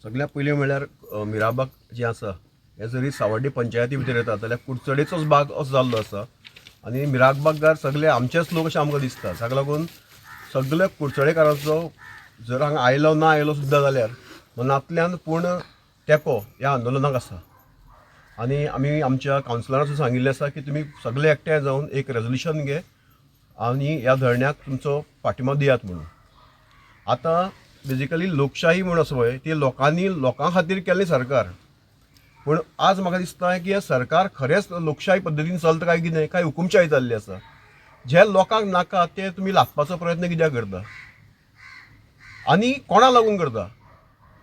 सगळ्यात पयलीं म्हणल्यार मिराबाग जें आसा हें जरी सावड्डे पंचायती भितर येता जाल्यार कुडचडेचोच भाग असो जाल्लो आसा आनी मिराबागार सगळे आमचेच लोक अशें आमकां दिसता. ताका लागून सगळ्या कुडचडेकारांचो जर हांगा आयलो ना आयलो सुद्दां जाल्यार मनांतल्यान पूर्ण तेंको ह्या आंदोलनाक आसा. आनी आमी आमच्या कावन्सिलरांक सांगिल्लें आसा की तुमी सगळे एकठांय जावन एक रेजोल्युशन घे आनी ह्या धरण्याक तुमचो फाटिंबो दियात म्हणून. आतां बेजिकली लोकशाही म्हणून आसा पळय ती लोकां खातीर केल्लें सरकार, पूण आज म्हाका दिसता की हें सरकार खरेंच लोकशाही पद्दतीन चलता काय कितें काय हुकुमशाही जाल्ली आसा. जे लोकांक नाका ते तुमी लादपाचो प्रयत्न कित्याक करता आनी कोणा लागून करता?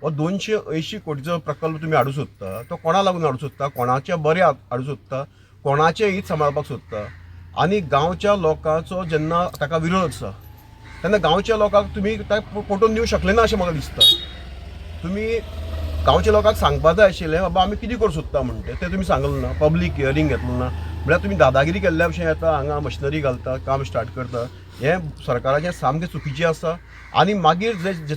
हो 280 कोटीचो प्रकल्प तुमी हाडूं सोदता तो कोणा लागून हाडूं सोदता? कोणाच्या बऱ्या हाडूं सोदता? कोणाचें हित सांबाळपाक सोदता? आनी गांवच्या लोकांचो जेन्ना ताका विरोध आसा तेन्ना गांवच्या लोकांक तुमी पटोवन दिवंक शकले ना अशें म्हाका दिसता. तुमी गांवच्या लोकांक सांगपाक जाय आशिल्लें बाबा आमी कितें करूं सोदता म्हणटा तें तुमी सांगलें ना. पब्लीक हियरींग घेतलो ना. म्हळ्यार तुमी दादागिरी केल्ल्या भशेन येता हांगा मशिनरी घालता काम स्टार्ट करता. हें सरकाराचें सामकें चुकीचें आसा. आनी मागीर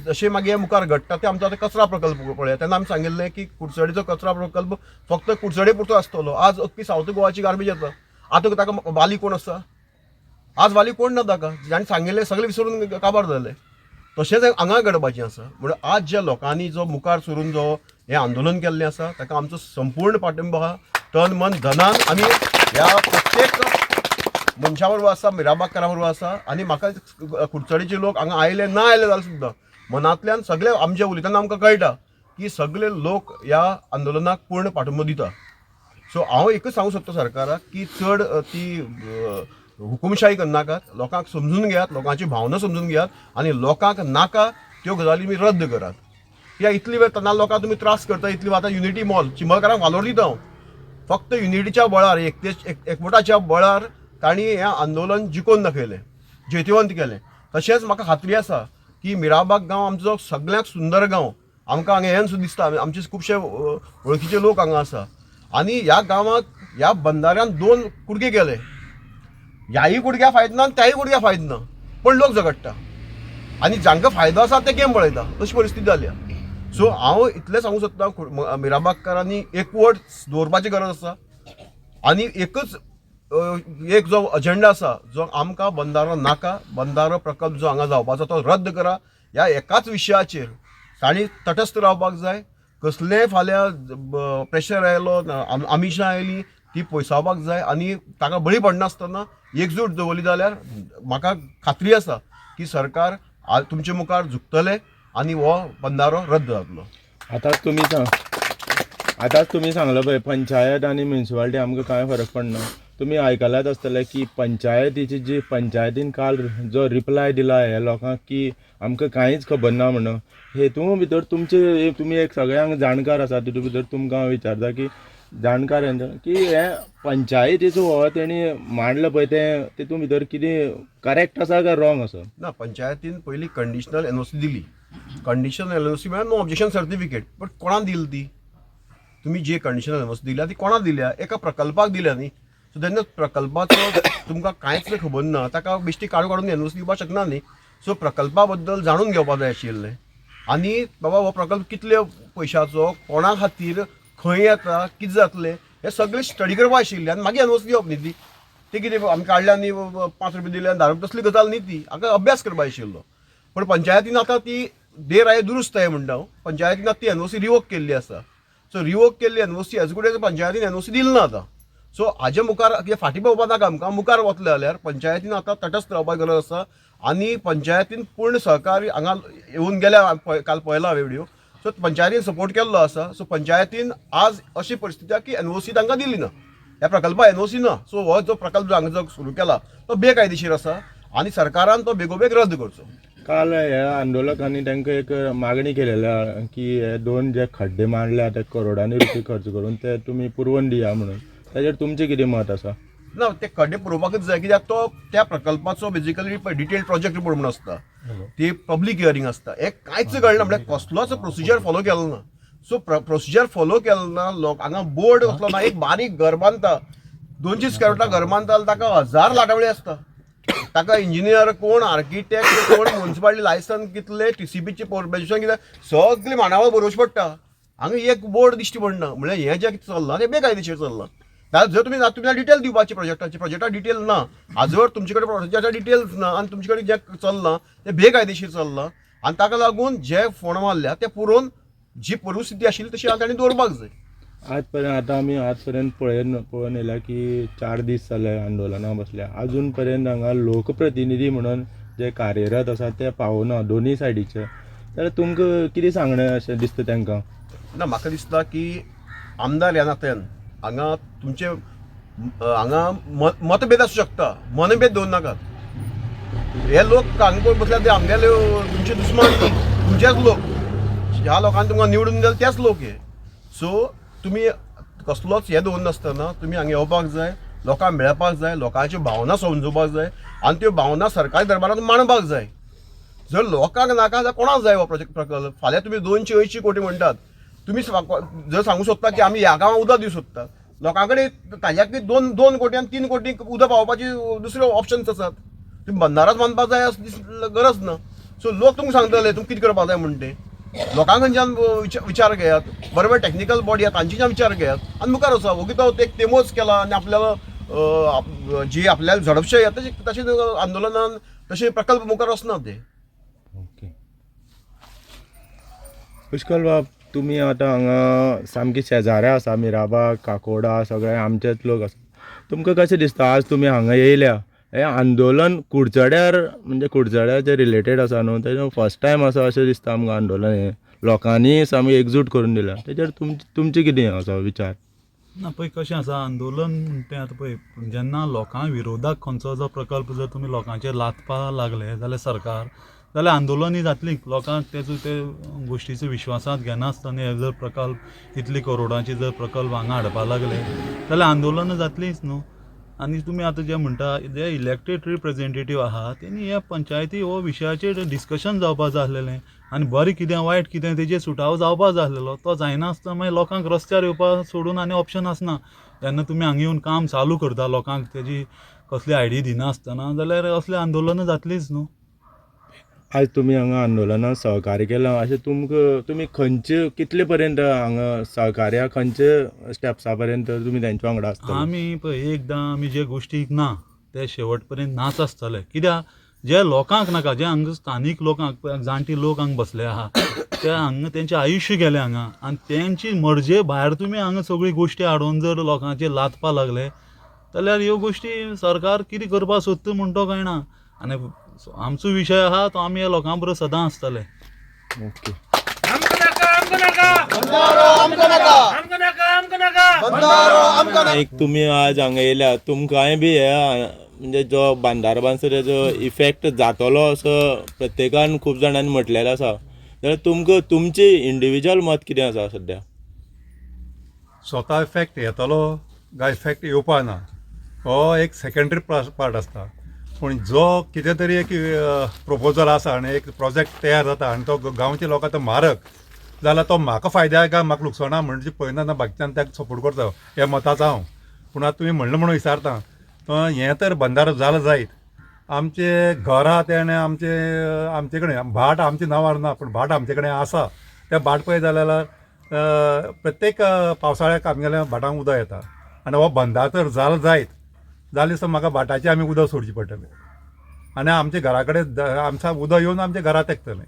जशें मागीर हें मुखार घडटा तें आमचो आतां कचरा प्रकल्प पळया. तेन्ना आमी सांगिल्लें की कुडचडेचो कचरा प्रकल्प फक्त कुडचडे पुरतो आसतलो. आज अख्खी सावथ गोवाची गार्बेज येता. आतां ताका वाली कोण आसा? आज वाली कोण ना ताका. जाणें सांगिल्लें सगळें विसरून काबार जालें. तशेंच हांगा घडपाचें आसा. म्हणून आज ज्या लोकांनी जो मुखार सरून जो हें आंदोलन केल्लें आसा ताका आमचो संपूर्ण पाठिंबो आहा. तन मन धनान आमी ह्या प्रत्येक मनशा बरोबर आसा, मिराबागकारा बरोबर आसा. आनी म्हाका कुडचडेचे लोक हांगा आयले ना आयले जाल्यार सुद्दां मनांतल्यान सगळे आमचे उलयतना आमकां कळटा की सगळे लोक ह्या आंदोलनाक पूर्ण पाठिंबो दिता. सो हांव एकच सांगूं सोदता सरकाराक की चड ती हुकुमशाही करनाकात. लोकांक समजून घेयात, लोकांची भावना समजून घेयात आनी लोकांक नाका त्यो गजाली तुमी रद्द करात. कित्याक इतली वेळ तेन्ना लोकांक तुमी त्रास करता. इतली आतां युनिटी मॉल चिंबलकारांक वालोर दिता हांव. फक्त युनिटीच्या बळार एकवटाच्या बळार तांणी हें आंदोलन जिखोवन दाखयलें, जैतिवंत केलें. तशेंच म्हाका खात्री आसा की मिराबाग गांव आमचो सगळ्यांत सुंदर गांव. आमकां हांगा हें सुद्दां दिसता आमचे खुबशे वळखीचे लोक हांगा आसा. आनी ह्या गांवांत ह्या बंधाऱ्यान 2 कुडके केले. ह्याही कुडक्या फायदो ना त्याही कुडक्या फायदो ना, पण लोक झगडटा आनी जांकां फायदो आसा ते गेम पळयता. तशी परिस्थिती जाल्या. सो हांव इतलें सांगूं सोदतां मिराबागकारांनी एकवट दवरपाची गरज आसा. आनी एकच एक जो अजेंडा आसा जो आमकां बंधारो नाका, बंधारो प्रकल्प जो हांगा जावपाचो तो रद्द करा. ह्या एकाच विशयाचेर तांणी तटस्थ रावपाक जाय. कसलेंय फाल्यां प्रेशर आयलो, आमिशां आयली ती पयसावपाक जाय आनी ताका बळी पडनासतना एकजूट दवरली जाल्यार म्हाका खात्री आसा की सरकार तुमचे मुखार झुकतलें आनी हो बंधारो रद्द जातलो. आतांच तुमी सांगलो पळय पंचायत आनी म्युनिसिपालिटी आमकां कांय फरक पडना. तुमी आयकल्यात आसतलें की पंचायतीची जी पंचायतीन काल जो रिप्लाय दिला ह्या लोकांक की आमकां कांयच खबर ना म्हणून. हेतू भितर तुमी एक सगळ्यांक जाणकार आसा. तितूंत भितर तुमकां हांव विचारता की जाणकारांच्या की हे पंचायतीचो हो तेणी मांडला पळय तें तितूंत भितर कितें करेक्ट आसा काय रॉंग आसा? ना, पंचायतीन पयलीं कंडिशनल एनओसी दिली. कंडिशनल एनओसी म्हळ्यार नो ऑब्जेक्शन सर्टिफिकेट. बट कोणाक दिली ती? तुमी जी कंडिशनल एनओसी दिल्या ती कोणाक दिल्या? एका प्रकल्पाक दिल्या न्ही. सो तेन्ना प्रकल्पाचो तुमकां कांयच खबर ना ताका बेश्टी काडून एनओसी दिवपाक शकना न्ही. सो प्रकल्पा बद्दल जाणून घेवपाक जाय आशिल्लें. आनी बाबा हो प्रकल्प कितल्या पयशांचो, कोणा खातीर, खंय येता, कितें जातलें हें सगळें स्टडी करपाक आशिल्लें. आनी मागीर एनओसी दिवप न्ही ती. ते कितें आमी काडल्या न्ही 5 रुपया दिले आनी 10 रुपया तसली गजाल न्ही ती. हाका अभ्यास करपाक आशिल्लो. पण पंचायतीन आतां ती देर आये दुरुस्त आहे म्हणटा हांव. पंचायतीन आतां ती एनओसी रिवोक केल्ली आसा. सो रिवोक केल्ली एनओसी एज गुड एज पंचायतीन एनओसी दिली ना आतां. सो हाजे मुखार फाटीं पळोवपाक नाका आमकां. मुखार वतले जाल्यार पंचायतीन आतां तटस्थ रावपाक गरज आसा. आनी पंचायतीन पूर्ण सहकार्य हांगा येवन गेल्या काल पळयला व्हिडिओ. सो पंचायतीन सपोर्ट केल्लो आसा. सो पंचायतीन आज अशी परिस्थिती आसा की एनओसी तांकां दिली ना. ह्या प्रकल्पाक एनओसी ना. सो हो जो प्रकल्प हांगा जो सुरू केला तो बेकायदेशीर आसा आनी सरकारान तो बेगोबेग रद्द करचो. काल ह्या आंदोलकांनी तांकां एक मागणी केलेली की हे 2 जे खड्डे मांडल्या ते करोडांनी रुपये खर्च करून ते तुमी पुरवण दिया म्हणून. ताजेर तुमचें कितें मत आसा? ना, ते खड्डे पुरोवपाकच जाय. कित्याक तो त्या प्रकल्पाचो बेजिकली डिटेल्ड प्रोजेक्ट रिपोर्ट म्हणून आसता. ती पब्लीक हियरींग आसता. हे कांयच कळना म्हणजे कसलोच प्रोसिजर फॉलो केलो ना. सो प्रोसिजर फॉलो केलो ना. लोक हांगा बोर्ड असलो ना. एक बारीक घर बांदता 200 स्क्वेअर फुटां घर बांदता ताका 1000 लाटावळी आसता. ताका इंजिनियर कोण, आर्किटेक्ट कोण, म्युन्सिपालिटी लायसन कितले, TCBची परमिशन कितें सगळी मानावळ बरोवची पडटा. हांगा एक बोर्ड दिश्टी पडना. म्हळ्यार हें जें कितें चल्लां तें बेकायदेशीर चल्लां. जर तुमी डिटेल दिवपाची प्रोजेक्टा डिटेल ना, आजवर तुमचे कडेन प्रोजेक्टाचे डिटेल्स ना आनी तुमचे कडेन जें चल्लां तें बेकायदेशीर चल्लां आनी ताका लागून जे फोंड मारल्या ते पुरोवन जी परिस्थिती आशिल्ली तशी तांणी दवरपाक जाय. आज पर्यंत पळोवन येयला की 4 दीस जाले आंदोलनाक बसल्या, अजून पर्यंत हांगा लोकप्रतिनिधी म्हणून जे कार्यरत आसा ते पावना दोनी सायडीचे. जाल्यार तुमकां कितें सांगणें अशें दिसता तांकां? ना, म्हाका दिसता की आमदार ह्या नात्यान हांगा तुमचे हांगा मतभेद आसूं शकता, मनभेद दवरूं नाकात. हे लोक हांगा कोण बसल्या ते आमगेले तुमचे दुस्मान तुमचेच लोक, ह्या लोकांनी तुमकां निवडून दिले तेच लोक हे. सो तुमी कसलोच हे दवरून नासतना तुमी हांगा येवपाक जाय, लोकांक मेळपाक जाय, लोकांच्यो भावना समजोवपाक जाय आनी त्यो भावना सरकारी दरबारांत मांडपाक जाय. जर लोकांक नाका जाल्यार कोणाक जाय हो प्रोजेक्ट प्रकल्प? फाल्यां तुमी 280 कोटी म्हणटात, तुमी जर सांगूं सोदता की आमी ह्या गांवांक उदक दिवं सोदता, लोकां कडेन ताज्याक 2 कोटी आनी 3 कोटी उदक पावोवपाची दुसरे ऑप्शन्स आसात. तुम्ही बंदाराच बांदपाक जाय अशी गरज ना. सो लोक तुमकां सांगतले तुमकां कितें करपाक जाय म्हणून ते. लोकां कडच्यान विचार घेयात, बरोबर टेक्निकल बॉडी आहा तांच्याच्यान विचार घेयात आनी मुखार वचा. वगीत एक तेमोच केला आनी आपल्याला जी आपल्याला झडपशाही तशें आंदोलनान तशे प्रकल्प मुखार वचना ते. ओके. पुष्कळ बाब, तुमी आतां हांगा सामकी शेजाऱ्या आसा, मिराबाग, काकोडा सगळे आमचेच लोक आसा. तुमकां कशें दिसता आज तुमी हांगा येयल्या? हें आंदोलन कुडचड्यार म्हणजे कुडचड्याचे रिलेटेड आसा न्हू, तेजें फर्स्ट टायम आसा अशें दिसता आमकां आंदोलन हें लोकांनी सामकी एकजूट करून दिल्या. तेजेर तुमचें कितें आसा विचार? ना पळय कशें आसा, आंदोलन म्हणटा तें आतां पळय जेन्ना लोकां विरोधाक खंयचो जो प्रकल्प जर तुमी लोकांचेर लादपाक लागले जाल्यार सरकार, जाल्यार आंदोलनूय जातलीं. लोकांक ते गोश्टीचो विश्वासांत घेनासतना हे जर प्रकल्प इतली करोडांचे जर प्रकल्प हांगा हाडपाक लागले जाल्यार आंदोलनां जातलींच न्हू. आनी तुमी आतां जें म्हणटा जे इलेक्टेड रिप्रेझेंटेटीव आहा तेणी ह्या पंचायती हो विशयाचेर डिस्कशन जावपाक जाय आसलेलें आनी बरें कितें वायट कितें तेजेर सुटावो जावपाक जाय आसलेलो. तो जायनासतना मागीर लोकांक रस्त्यार येवपाक सोडून आनी ऑप्शन आसना. जेन्ना तुमी हांगा येवन काम चालू करता लोकांक तेजी कसली आयडिया दिनासतना जाल्यार असलें आंदोलनां जातलींच न्हू. आज तुमी हांगा आंदोलनात सहकार्य केलां अशें तुमी खंयचे कितले पर्यंत हांगा सहकार्या खंयचे स्टेप्सा पर्यंत तुमी तेंच्या वांगडा आसता? आमी पळय एकदां आमी जे गोश्टीक ना ते शेवट पर्यंत नाच आसतले. कित्याक जे लोकांक नाका, जे हांगा स्थानीक लोकांक जाणटी लोक हांगा बसले आहा ते हांगा तेंचें आयुश्य गेलें हांगा आनी तेंची मर्जे भायर तुमी हांगा सगळी गोश्टी हाडून जर लोकांचेर लादपाक लागले जाल्यार ह्यो गोश्टी सरकार कितें करपाक सोदता म्हण तो कळना. आनी आमचो विशय आहा तो आमी ह्या लोकां बरोबर सदां आसतले. ओके. एक तुमी आज हांगा येयल्या, तुमकांय बी हे म्हणजे जो बांदार बांदसर जो इफेक्ट जातलो असो प्रत्येकान खूब जाणांनी म्हटलेलें आसा. जाल्यार तुमकां तुमचें इंडिविज्युअल मत कितें आसा सद्या? स्वता इफेक्ट येतलो काय इफेक्ट येवपा ना हो एक सेकंडरी पार्ट आसता. पूण जो कितें तरी एक प्रपोजल आसा आनी एक प्रोजेक्ट तयार जाता आनी तो गांवच्या लोकांक तो मारक जाल्यार तो म्हाका फायद्याक काय म्हाका लुकसाणा म्हणजे पळयना बाकीच्यान ताका सपोर्ट करता हे मताचो हांव. पूण आतां तुमी म्हणलें म्हणून विचारता हें तर बंदारो जालो जायत. आमचे घर आहा ते आनी आमचे कडेन भाट आमच्या नांवार ना पूण भाट आमचे कडेन आसा. ते भाट पळय जाल्यार प्रत्येक पावसाळ्याक आमगेल्या भाटांक उदक येता आनी हो बंदार तर जालो जायत जाल्यार दिसता म्हाका भाटाची आमी उदक सोडची पडटलें आनी आमच्या घरा कडेन आमच्या उदक येवन आमच्या घरांत तेकतलें.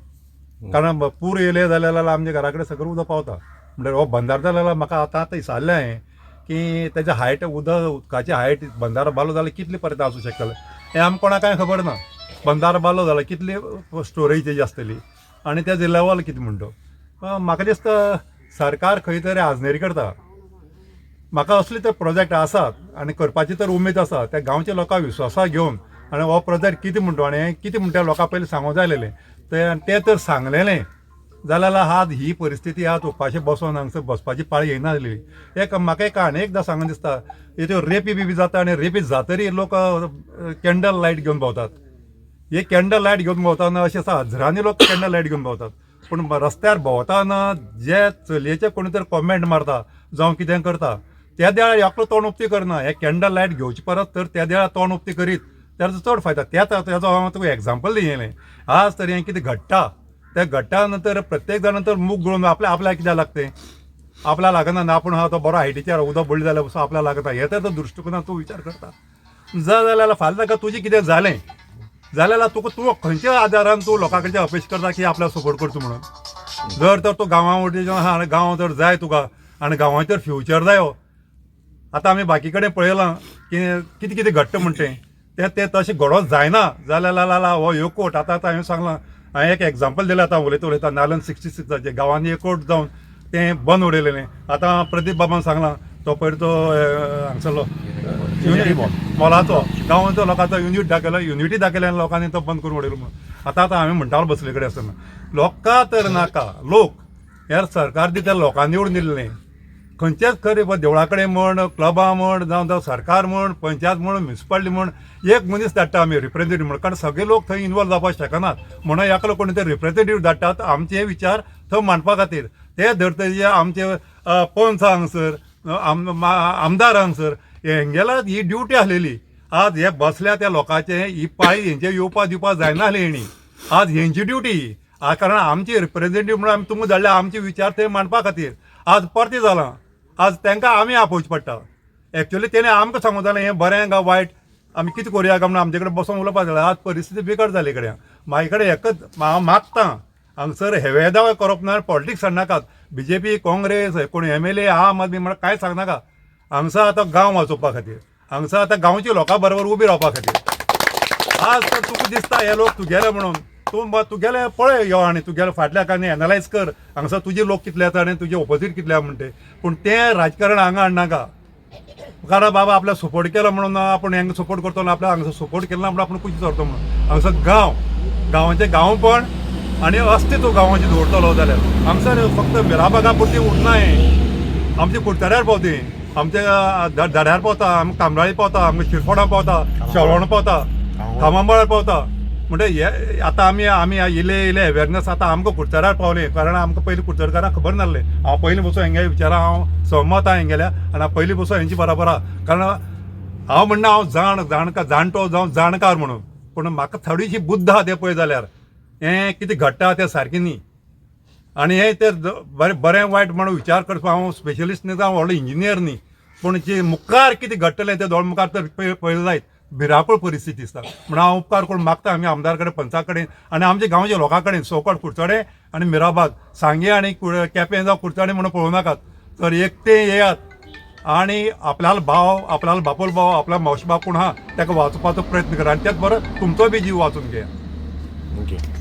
कारण पूर येयले जाल्यार आमच्या घरा कडेन सगळें उदक पावता. म्हणल्यार हो बंदार जाल्यार म्हाका आतां विचारलें हांवें की तेजे हायट उदकाची हायट बंदारो बालो जाल्यार कितले पर्यंत आसूं शकतलें हें आमकां कोणाक कांय खबर ना. बंदारो बालो जाल्यार कितली स्टोरेज तेजी आसतली आनी तेजे लेवल कितें म्हणटा. म्हाका दिसता सरकार खंय तरी आजनेरी करता. म्हाका असले तर प्रोजेक्ट आसात आनी करपाची तर उमेद आसा. त्या गांवच्या लोकांक विश्वासाक घेवन आनी हो प्रोजेक्ट कितें म्हणटा आनी कितें म्हणटा लोकांक पयलीं सांगूंक जाय आसलेलें तें तर सांगलेलें जाल्यार आज ही परिस्थिती आज उपाशी बसोन हांगसर बसपाची पाळी येयनासली. एक म्हाका एक आनी एकदां सांगून दिसता त्यो रेपी बी जाता आनी रेपी जातरी लोक कॅन्डल लायट घेवन भोंवतात. हे कॅन्डल लायट घेवन भोंवतना अशें आसा हजारांनी लोक कॅन्डल लायट घेवन भोंवतात. पूण रस्त्यार भोंवतना जे चलयेचे कोणी तरी कॉमेंट मारता जावं कितें करता त्या देळार एकलो तोंड उक्ती करना. हे कॅन्डल लायट घेवचे परस तर त्या देळार तोंड उक्ती करीत त्याचो चड फायदा त्याचो हांव तुका एग्जाम्पल दियेलें. आज तरी हें कितें घडटा त्या घडटा नंतर प्रत्येक जाण नंतर मूग गळून आपल्याक कित्याक लागतें, आपल्याक लागना ना आपूण हा तो बरो हायटीचेर उदक पडलें जाल्यार पसून आपल्याक लागता हे तर दृश्टिकोनांत तूं विचार करता. जाल्यार फाल्यां ताका तुजें कितें जालें जाल्यार तूं खंयच्या आदारान तूं लोकां कडच्यान अपेक्षा करता की आपल्याक सपोर्ट करचो म्हणून. जर तर तूं गांवां वटेच्यान आहा गांव जर जाय तुका आनी गांवाचेर फ्युचर जायो. आतां आमी बाकी कडेन पळयलां की कितें कितें घडटा म्हणटें तें तशें घडोवंक जायना जाल्यार हो ह्यो कोर्ट आतां हांवें सांगलां. हांवें एक एग्जाम्पल दिलें आतां उलयता नालन 66 गांवांनी एक कोर्ट जावन तें बंद उडयलेलें. आतां प्रदीप बाबान सांगलां तो पयर तो हांगसरलो मोलाचो गांवांचो लोकांचो युनिटी दाखयल्या लोकांनी तो बंद करून उडयलो म्हणून. आतां हांवें म्हणटालो बसले कडेन आसतना लोकां तर नाका लोक ह्या सरकार दिता लोकांनी निवडून दिल्लें. खंयचेच खरें देवळा कडेन म्हण क्लबां म्हण जावं सरकार म्हण पंचायत म्हण म्युनिसिपालिटी म्हण एक मनीस धाडटा आमी रिप्रेझेंटेटीव म्हण. कारण सगळे लोक थंय इन्वॉल्व जावपाक शकनात म्हणून एकलो कोणी ते रिप्रेझेंटेटीव धाडटात आमचे विचार थंय मांडपा खातीर. ते धरतले आमचे पंच हांगसर आमदार हांगसर हेंगेला ही ड्युटी आसलेली. आज हे बसल्या त्या लोकांचे ही पाळी हेंचे येवपा दिवपा जायना आहली हेणी. आज हेंची ड्युटी कारण आमची रिप्रेझेंटेटीव म्हणून आमी तुमकां धाडल्या आमचे विचार ते मांडपा खातीर. आज परते जालां आज तांकां आमी आपोवचें पडटा. एक्चुअली तेणें आमकां सांगूं जालें हें बरें काय वायट आमी कितें करुया काय म्हणून आमचे कडेन बसून उलोवपाक जालें. आज परिस्थिती बिकट जाली कडेन. म्हाजे कडेन एकच हांव मागतां हांगसर हेवे दावे करप ना पॉलिटिक्स हाडनाकात. BJP काँग्रेस कोण MLA आम आदमी म्हणून कांय सांगनाका. हांगसर आतां गांव वाचोवपा खातीर हांगसर आतां गांवच्या लोकां बरोबर उबी रावपा खातीर. आज तर तुका दिसता हे लोक तुगेले म्हणून तुगेले पळय यो आनी तुगेले फाटल्या कांय एनालायज कर हांगसर तुजे लोक कितले येता आनी तुजे ऑपोजीट कितले आहा म्हणटे. पूण तें राजकारण हांगा हाडनाका. कारण बाबा आपल्याक सपोर्ट केलो म्हणून आपूण हेंका सपोर्ट करतो ना आपल्याक हांगसर सपोर्ट केलो ना म्हणून आपूण कुशीक सरतो म्हणून. हांगसर गांवाचें गांवपण आनी अस्तित्व गांवाचें दवरतलो जाल्यार हांगसर फक्त मिराबागा पुरती उरना हें. आमचे कुडचड्यार पावतें आमचे दड्यार पावता आमी कामराळी पावता आमकां शिरफोडा पावता शेळवण पावता खामांबळार पावता. म्हणजे हे आतां आमी इले अवेरनस आतां आमकां कुडचड्यार पावलें. कारण आमकां पयलीं कुडचडकारांक खबर नासलें. हांव पयलीं बसून हेंगे विचारा हांव सहमत आहा हेंगेल्या आनी हांव पयलीं बसून हेंची बराबर आहा. कारण हांव म्हणना हांव जाणटो जावं जाणकार म्हणून. पूण म्हाका थोडीशी बुद्द आहा तें पळय जाल्यार हें कितें घडटा तें सारकें न्ही. आनी हें तें बरें वायट म्हणून विचार करपाक हांव स्पेशलिस्ट न्ही जावं व्हडलो इंजिनियर न्ही. पूण जे मुखार कितें घडटलें तें दोळ मुखार तर पळयलें जायत भिरांकूळ परिस्थिती दिसता. म्हणून हांव उपकार करून मागता आमी आमदार कडेन पंचा कडेन आनी आमच्या गांवच्या लोकां कडेन सोकट कुडचडे आनी मिराबाग सांगे आनी केपें जावं कुडचडे म्हणून पळोवं नाकात. तर एकटे येयात आनी आपल्यालो भाव आपल्यालो बापोल भाव आपल्या मावशी बापूण आहा ताका वाचोवपाचो प्रयत्न करा आनी त्याच बरो तुमचो बी जीव वाचून घेया. ओके.